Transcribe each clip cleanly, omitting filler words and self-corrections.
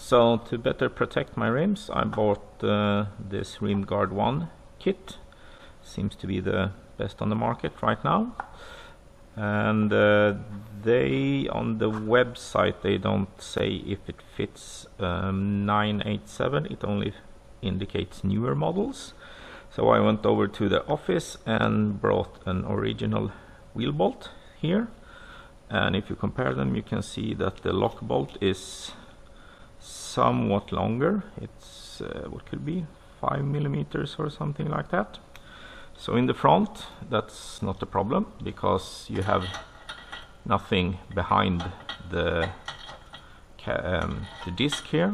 So to better protect my rims, I bought this Rimgard 1 kit. Seems to be the best on the market right now. And they, on the website, they don't say if it fits 987, it only indicates newer models. So I went over to the office and brought an original wheel bolt here. And if you compare them, you can see that the lock bolt is somewhat longer. It's what could be 5 millimeters or something like that. So in the front, that's not a problem because you have nothing behind the disc here.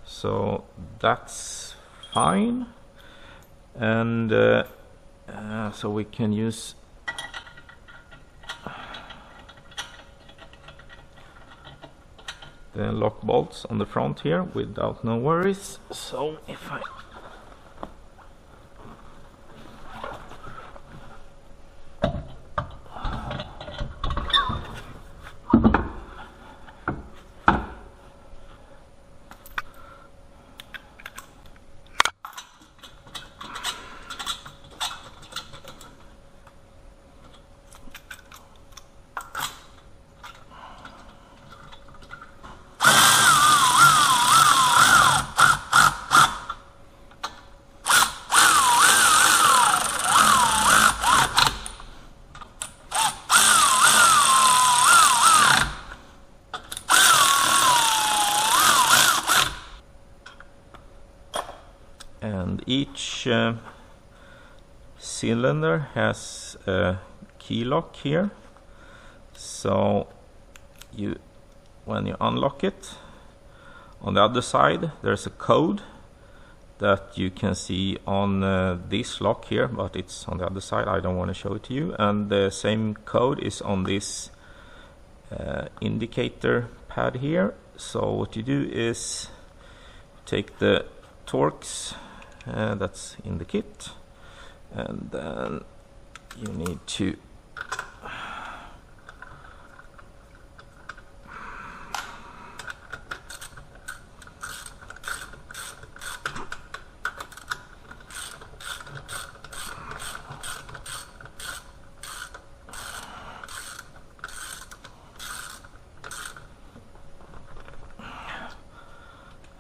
So that's fine. And so we can use the lock bolts on the front here without no worries. So if I and each cylinder has a key lock here. So when you unlock it, on the other side there's a code that you can see on this lock here, but it's on the other side. I don't want to show it to you. And the same code is on this indicator pad here. So what you do is take the Torx that's in the kit, and then you need to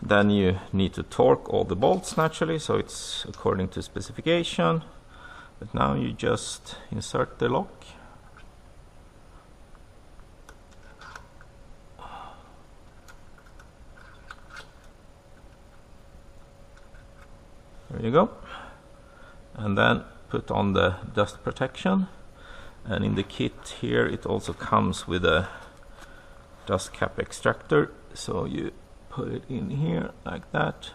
then you need to torque all the bolts naturally, so it's according to specification. But now you just insert the lock. There you go. And then put on the dust protection. And in the kit here it also comes with a dust cap extractor, so you put it in here like that,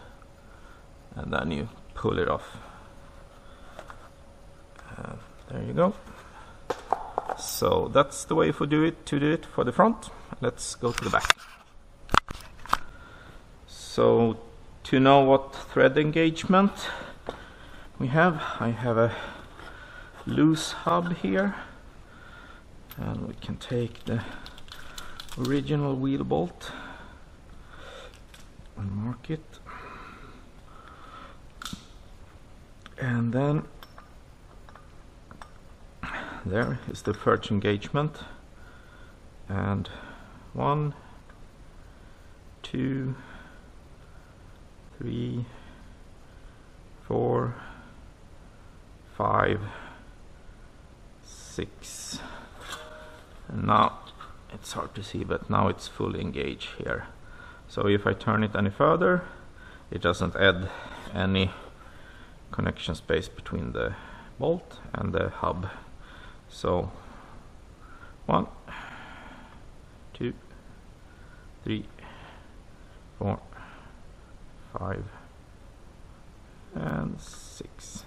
and then you pull it off. There you go. So that's the way to do it for the front. Let's go to the back. So to know what thread engagement we have, I have a loose hub here, and we can take the original wheel bolt and mark it, and then there is the first engagement, and 1, 2, 3, 4, 5, 6, and now it's hard to see, but now it's fully engaged here. So if I turn it any further, it doesn't add any connection space between the bolt and the hub. So 1, 2, 3, 4, 5, and 6.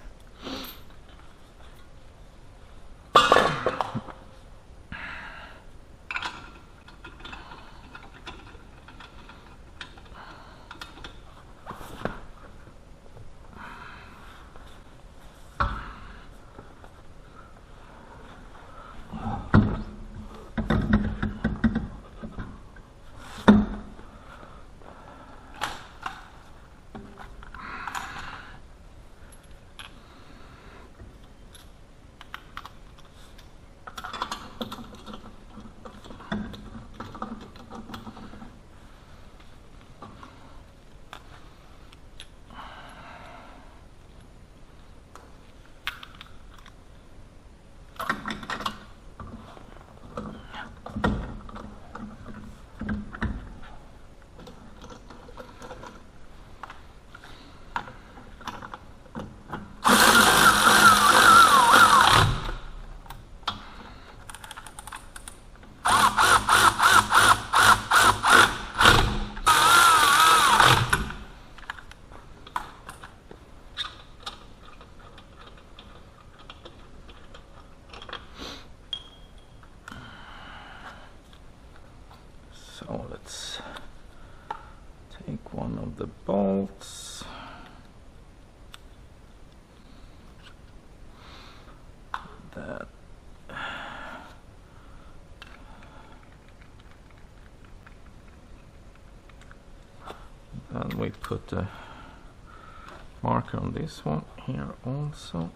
the bolts. That. And we put a marker on this one here also.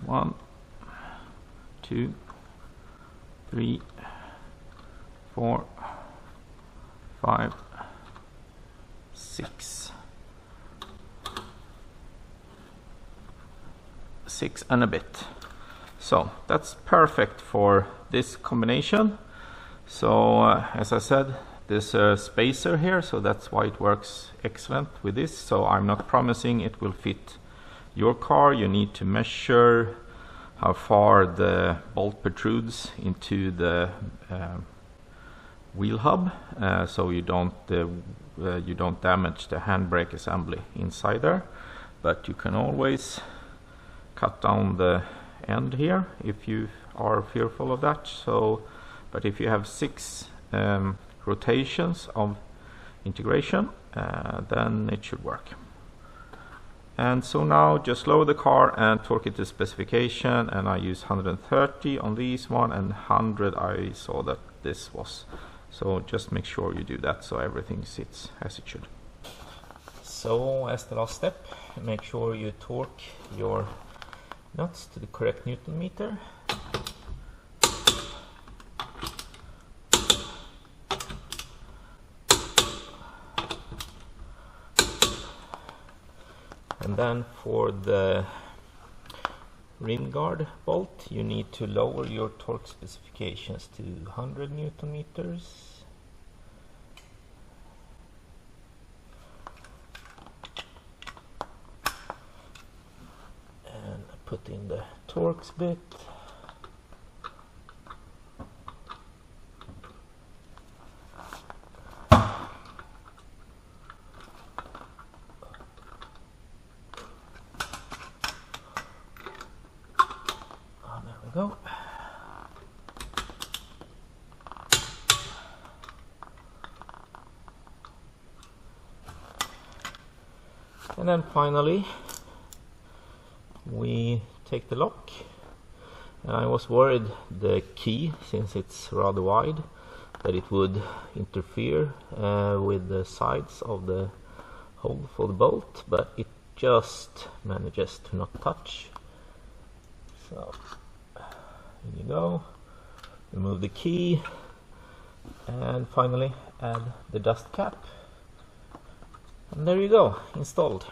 One, 2, 3, 4, 5, 6. 6 and a bit. So that's perfect for this combination. So as I said, there's a spacer here, so that's why it works excellent with this. So I'm not promising it will fit your car. You need to measure how far the bolt protrudes into the wheel hub, so you don't damage the handbrake assembly inside there. But you can always cut down the end here if you are fearful of that. So, but if you have 6 rotations of integration, then it should work. And so now just lower the car and torque it to specification, and I use 130 on these one and 100 I saw that this was. So just make sure you do that so everything sits as it should. So as the last step, make sure you torque your nuts to the correct Newton meter. And then for the Rimgard bolt, you need to lower your torque specifications to 100 Newton meters. And put in the Torx bit. Go. And then finally we take the lock, and I was worried the key, since it's rather wide, that it would interfere with the sides of the hole for the bolt, but it just manages to not touch. So here you go, remove the key, and finally add the dust cap, and there you go, installed.